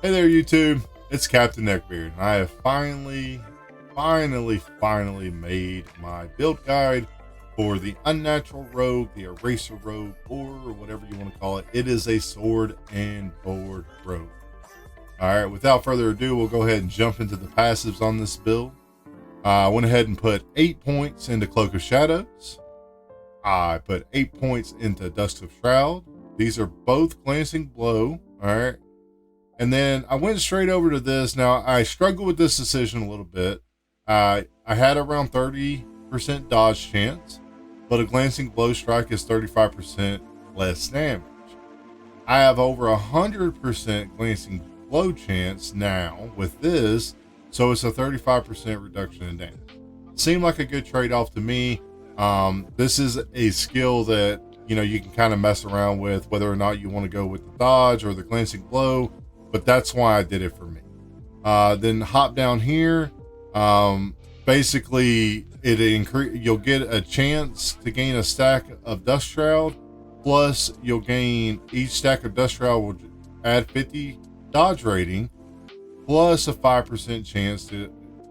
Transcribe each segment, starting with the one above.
Hey there, YouTube. It's Captain Neckbeard, and I have finally made my build guide for the Unnatural Rogue, the Eraser Rogue, or whatever you want to call it. It is a sword and board rogue. Alright, without further ado, we'll go ahead and jump into the passives on this build. I went ahead and put 8 points into Cloak of Shadows. I put 8 points into Dusk of Shroud. These are both Glancing Blow. Alright. And then I went straight over to this. Now, I struggled with this decision a little bit. I had around 30% dodge chance, but a Glancing Blow strike is 35% less damage. I have over 100% Glancing Blow chance now with this, so it's a 35% reduction in damage. Seemed like a good trade-off to me. This is a skill that, you know, you can kind of mess around with whether or not you want to go with the dodge or the Glancing Blow, but that's why I did it for me. Then hop down here. Basically you'll get a chance to gain a stack of Dust Shroud, plus you'll gain each stack of Dust Shroud will add 50 dodge rating, plus a 5% chance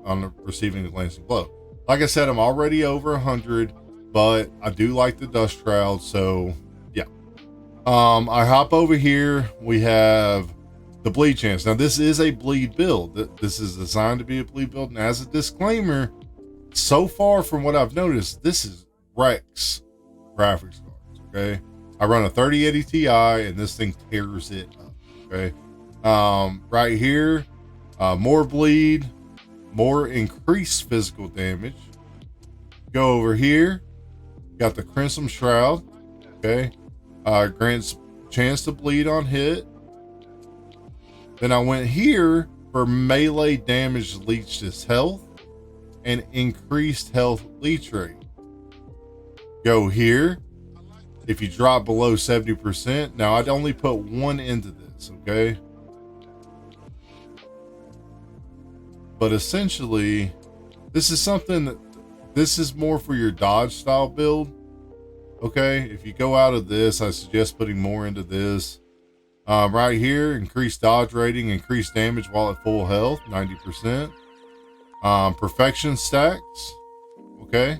on receiving the Glancing Blow. Like I said, I'm already over 100, but I do like the Dust Shroud, so yeah. I hop over here. We have the bleed chance. Now, this is a bleed build. This is designed to be a bleed build, and as a disclaimer, so far from what I've noticed, this is Rex graphics cards. Okay, I run a 3080 Ti, and this thing tears it up. Okay, right here, more bleed, more increased physical damage. Go over here, got the Crimson Shroud. Okay, grants chance to bleed on hit. Then I went here for melee damage leached his health and increased health leech rate. Go here if you drop below 70%. Now, I'd only put one into this, okay? But essentially, this is something that this is more for your dodge style build, okay? If you go out of this, I suggest putting more into this. Right here, increased dodge rating, increased damage while at full health, 90%. Perfection stacks, okay.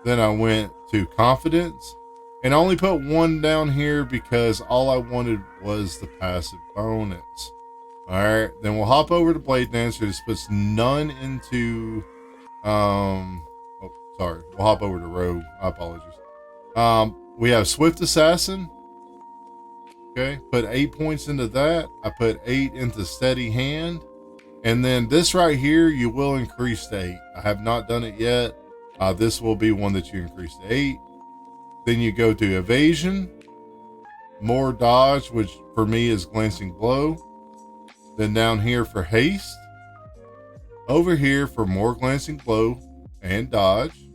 Then I went to confidence, and I only put one down here because all I wanted was the passive bonus. All right, then we'll hop over to Blade Dancer. This puts none into, we'll hop over to Rogue. I apologize. We have Swift Assassin. Okay, put 8 points into that. I put 8 into Steady Hand. And then this right here, you will increase to 8. I have not done it yet. This will be one that you increase to 8. Then you go to Evasion, more dodge, which for me is Glancing Blow. Then down here for Haste. Over here for more Glancing Blow and dodge.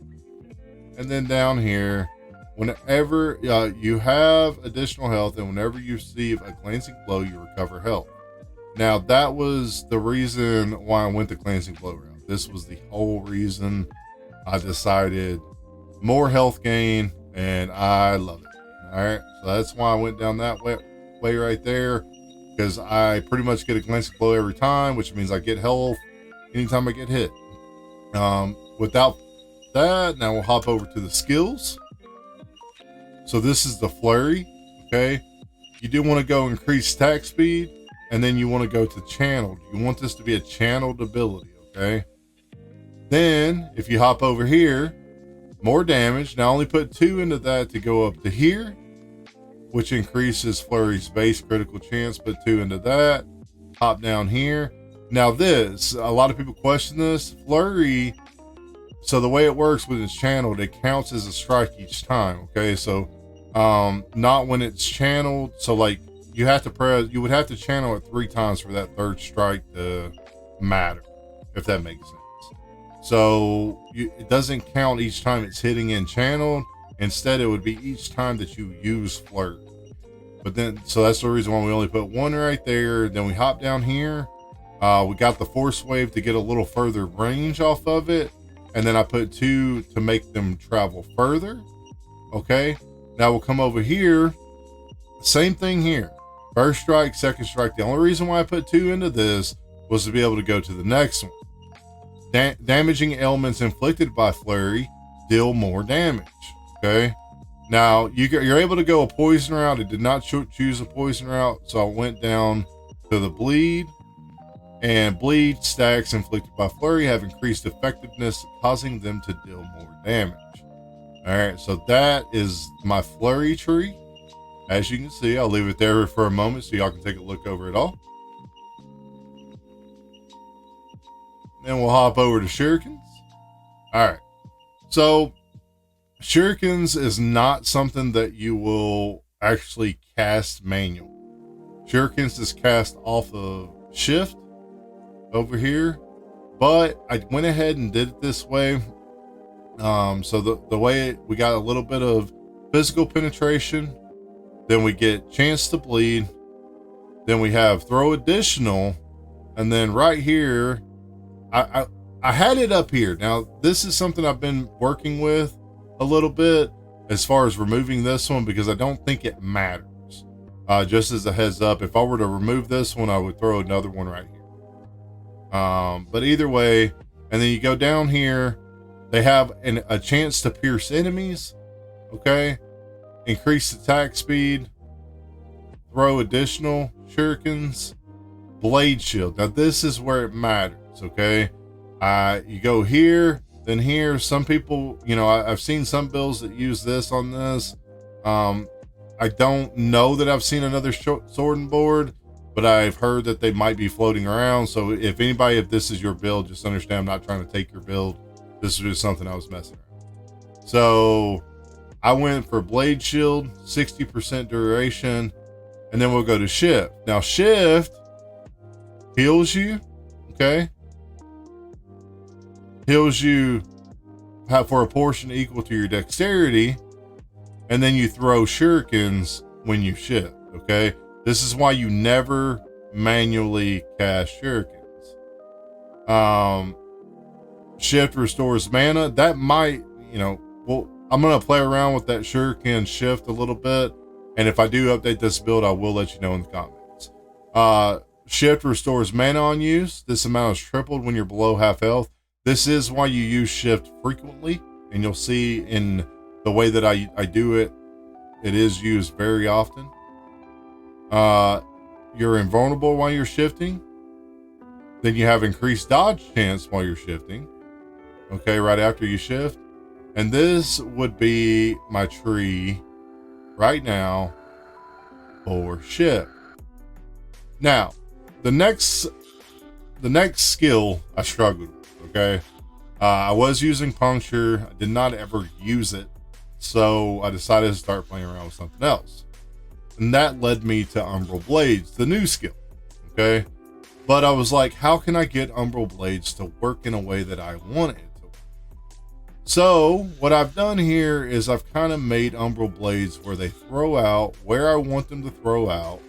And then down here, whenever you have additional health and whenever you receive a Glancing Blow, you recover health. Now, that was the reason why I went the Glancing Blow route. This was the whole reason I decided more health gain, and I love it. All right, so that's why I went down that way right there, because I pretty much get a Glancing Blow every time, which means I get health anytime I get hit. Without that, now we'll hop over to the skills. So this is the Flurry, okay? You do want to go increase attack speed, and then you want to go to channeled. You want this to be a channeled ability, okay? Then, if you hop over here, more damage. Now, I only put 2 into that to go up to here, which increases Flurry's base critical chance. Put 2 into that. Hop down here. Now this, a lot of people question this. Flurry, so the way it works when it's channeled, it counts as a strike each time, okay? So, not when it's channeled. So, like, you would have to channel it 3 times for that third strike to matter, if that makes sense. So it doesn't count each time it's hitting in channeled. Instead, it would be each time that you use Flirt. But then, so that's the reason why we only put 1 right there. Then we hop down here. We got the Force Wave to get a little further range off of it. And then I put 2 to make them travel further. Okay. Now we'll come over here. Same thing here. First strike, second strike. The only reason why I put 2 into this was to be able to go to the next one. Damaging elements inflicted by flurry deal more damage. Okay. Now you're able to go a poison route. I did not choose a poison route, so I went down to the bleed. And bleed stacks inflicted by flurry have increased effectiveness, causing them to deal more damage. All right, so that is my flurry tree. As you can see, I'll leave it there for a moment so y'all can take a look over it all. Then we'll hop over to shurikens. All right, so shurikens is not something that you will actually cast manual. Shurikens is cast off of shift over here, but I went ahead and did it this way. So the way we got a little bit of physical penetration, then we get chance to bleed, then we have throw additional, and then right here, I had it up here. Now this is something I've been working with a little bit as far as removing this one, because I don't think it matters. Just as a heads up, if I were to remove this one, I would throw another one right here. But either way, and then you go down here, they have a chance to pierce enemies. Okay. Increase attack speed, throw additional shurikens, blade shield. Now this is where it matters. Okay. You go here, then here. Some people, I've seen some builds that use this on this. I don't know that I've seen another sword board, but I've heard that they might be floating around. So if this is your build, just understand I'm not trying to take your build. This is just something I was messing around. So I went for blade shield, 60% duration, and then we'll go to shift. Now shift heals you, okay? Heals you for a portion equal to your dexterity, and then you throw shurikens when you shift, okay? This is why you never manually cast shurikens. Shift restores mana. That might, I'm going to play around with that shuriken shift a little bit. And if I do update this build, I will let you know in the comments. Shift restores mana on use. This amount is tripled when you're below half health. This is why you use shift frequently. And you'll see in the way that I do it, it is used very often. You're invulnerable while you're shifting. Then you have increased dodge chance while you're shifting. Okay, right after you shift. And this would be my tree right now for shift. Now, the next skill I struggled with, okay? I was using puncture. I did not ever use it. So I decided to start playing around with something else. And that led me to Umbral Blades, the new skill, okay? But I was like, how can I get Umbral Blades to work in a way that I want it to work? So what I've done here is I've kind of made Umbral Blades where they throw out where I want them to throw out,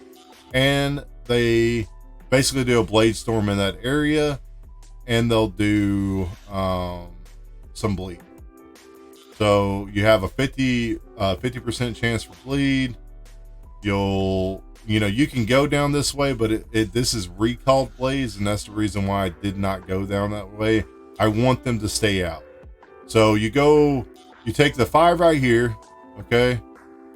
and they basically do a blade storm in that area, and they'll do some bleed. So you have a 50% chance for bleed. You can go down this way, but this is recalled blades, and that's the reason why I did not go down that way. I want them to stay out. So you take the 5 right here, okay?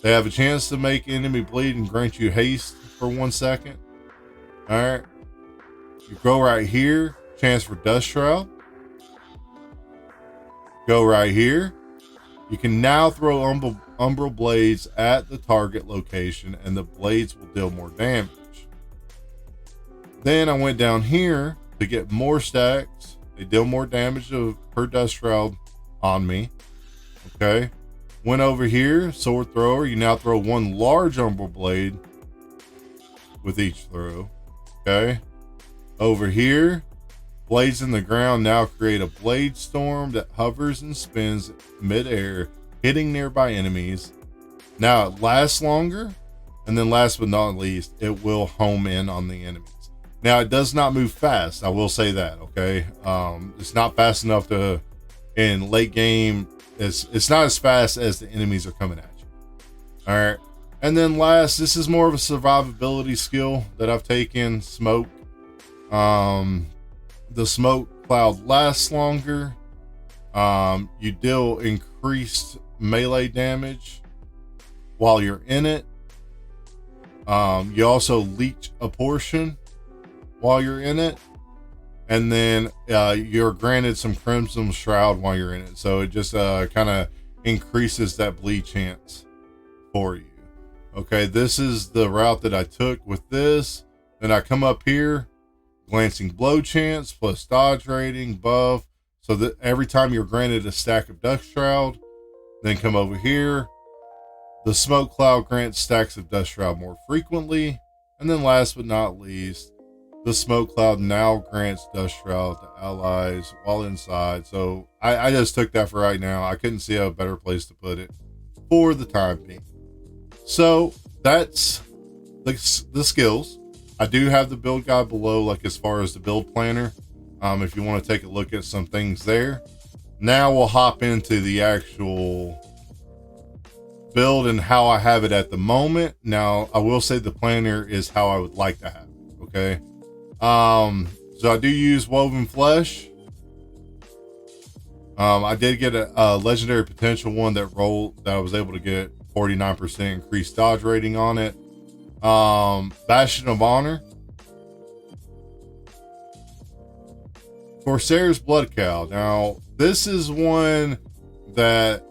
They have a chance to make enemy bleed and grant you haste for 1 second. All right. You go right here, chance for Dust Shroud. Go right here. You can now throw Umbral Blades at the target location, and the blades will deal more damage. Then I went down here to get more stacks. They deal more damage per Dust Shroud on me. Okay. Went over here, sword thrower. You now throw 1 large Umbral Blade with each throw. Okay. Over here, blades in the ground now create a blade storm that hovers and spins mid-air, hitting nearby enemies. Now it lasts longer, and then last but not least, it will home in on the enemies. Now it does not move fast, I will say that, okay? It's not fast enough to, in late game, it's not as fast as the enemies are coming at you. All right. And then last, this is more of a survivability skill that I've taken, smoke. The smoke cloud lasts longer. You deal increased melee damage while you're in it. You also leech a portion while you're in it. And then you're granted some Crimson Shroud while you're in it. So it just kind of increases that bleed chance for you. Okay, this is the route that I took with this. Then I come up here, glancing blow chance plus dodge rating, buff. So that every time you're granted a stack of Dust Shroud, then come over here. The Smoke Cloud grants stacks of Dust Shroud more frequently. And then last but not least, the Smoke Cloud now grants Dust Shroud to allies while inside. So I just took that for right now. I couldn't see a better place to put it for the time being. So that's the skills. I do have the build guide below, like as far as the build planner. If you want to take a look at some things there. Now we'll hop into the actual build and how I have it at the moment. Now I will say the planner is how I would like to have it. Okay. So I do use Woven Flesh. I did get a legendary potential one that I was able to get 49% increased dodge rating on it. Bastion of Honor. Corsair's Blood Cow. Now, this is one that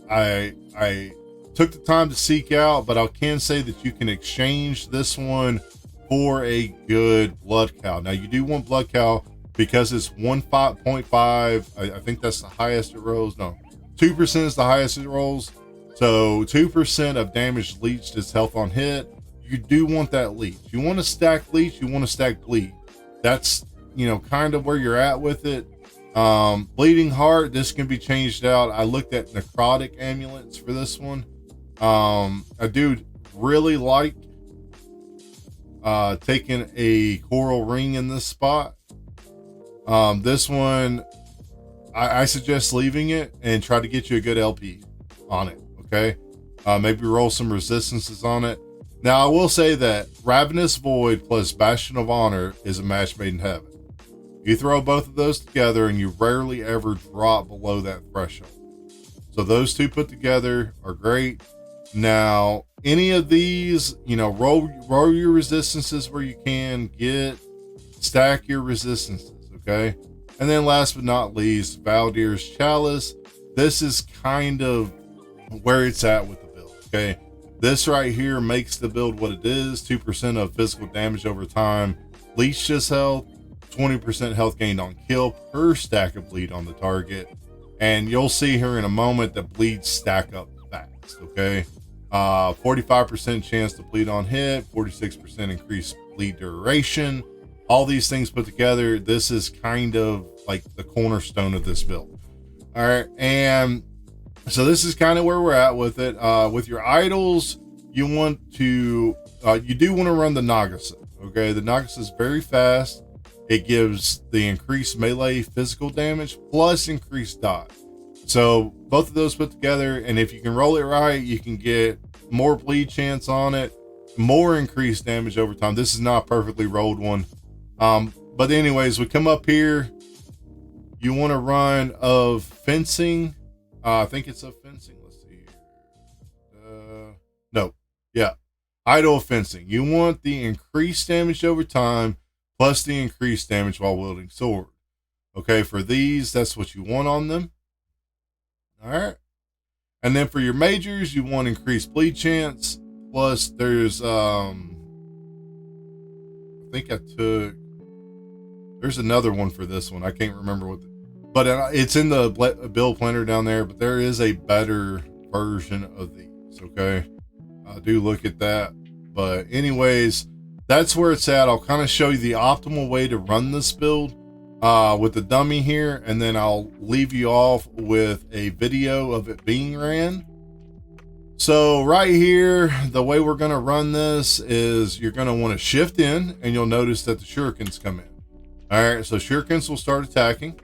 I took the time to seek out, but I can say that you can exchange this one for a good Blood Cow. Now, you do want Blood Cow because it's 1.5. I think that's the highest it rolls. No, 2% is the highest it rolls. So 2% of damage leached is health on hit. You do want that leech. You want to stack leech. You want to stack bleed. That's, kind of where you're at with it. Bleeding Heart, this can be changed out. I looked at necrotic amulets for this one. I do really like taking a coral ring in this spot. This one, I suggest leaving it and try to get you a good LP on it. Okay. Maybe roll some resistances on it. Now I will say that Ravenous Void plus Bastion of Honor is a match made in heaven. You throw both of those together and you rarely ever drop below that threshold. So those two put together are great. Now, any of these, roll your resistances where you can, stack your resistances, okay? And then last but not least, Valdir's Chalice. This is kind of where it's at with the build, okay? This right here makes the build what it is. 2% of physical damage over time, leeches health, 20% health gained on kill per stack of bleed on the target. And you'll see here in a moment that bleeds stack up fast, okay? 45% chance to bleed on hit, 46% increased bleed duration. All these things put together, this is kind of like the cornerstone of this build. All right, and so this is kind of where we're at with it. With your idols, you do want to run the Nagasa. Okay, the Nagasa is very fast. It gives the increased melee physical damage plus increased dodge. So both of those put together, and if you can roll it right, you can get more bleed chance on it, more increased damage over time. This is not a perfectly rolled one. But anyways, we come up here. You want to run of fencing. I think it's a fencing. Let's see here. No. Yeah. Idle fencing. You want the increased damage over time plus the increased damage while wielding sword. Okay, for these, that's what you want on them. All right. And then for your majors, you want increased bleed chance. Plus there's, I think there's another one for this one. I can't remember but it's in the build planner down there, but there is a better version of these. Okay. I do look at that, but anyways, that's where it's at. I'll kind of show you the optimal way to run this build with the dummy here, and then I'll leave you off with a video of it being ran. So right here, the way we're going to run this is you're going to want to shift in, and you'll notice that the shurikens come in. All right, so shurikens will start attacking.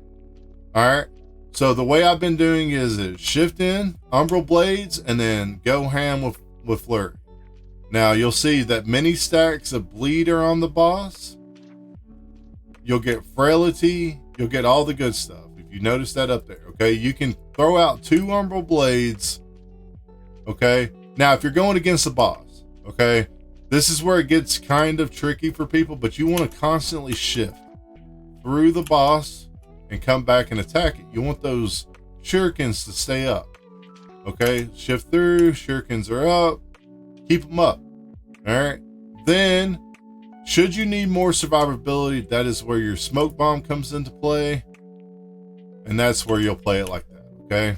All right, so the way I've been doing is shift in, umbral blades, and then go ham with flurry. Now you'll see that many stacks of bleed are on the boss. You'll get frailty. You'll get all the good stuff. If you notice that up there, okay? You can throw out 2 umbral blades, okay? Now, if you're going against the boss, okay, this is where it gets kind of tricky for people, but you want to constantly shift through the boss and come back and attack it. You want those shurikens to stay up, okay? Shift through, shurikens are up, keep them up, all right? Then, should you need more survivability, that is where your smoke bomb comes into play, and that's where you'll play it like that, okay?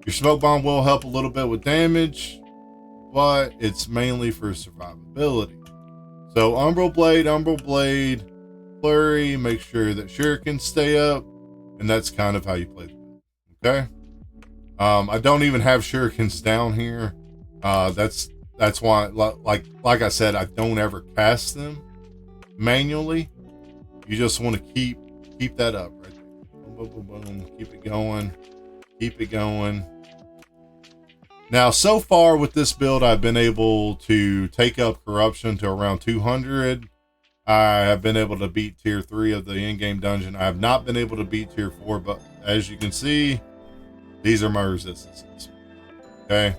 Your smoke bomb will help a little bit with damage, but it's mainly for survivability. So umbral blade, flurry, make sure that shurikens stay up, and that's kind of how you play the build, okay? I don't even have shurikens down here. That's why, like I said, I don't ever cast them manually. You just want to keep that up right there. Boom, boom, boom, boom. Keep it going. Keep it going. Now, so far with this build, I've been able to take up corruption to around 200. I have been able to beat tier 3 of the in-game dungeon. I have not been able to beat tier 4, but as you can see, these are my resistances. Okay.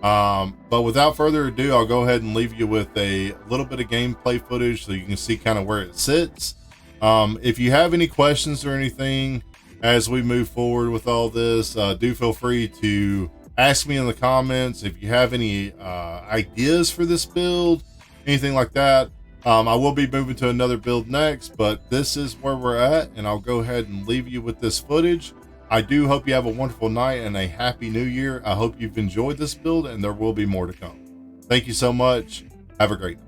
But without further ado, I'll go ahead and leave you with a little bit of gameplay footage so you can see kind of where it sits. If you have any questions or anything as we move forward with all this, do feel free to ask me in the comments. If you have any ideas for this build, anything like that. I will be moving to another build next, but this is where we're at, and I'll go ahead and leave you with this footage. I do hope you have a wonderful night and a happy new year. I hope you've enjoyed this build, and there will be more to come. Thank you so much. Have a great night.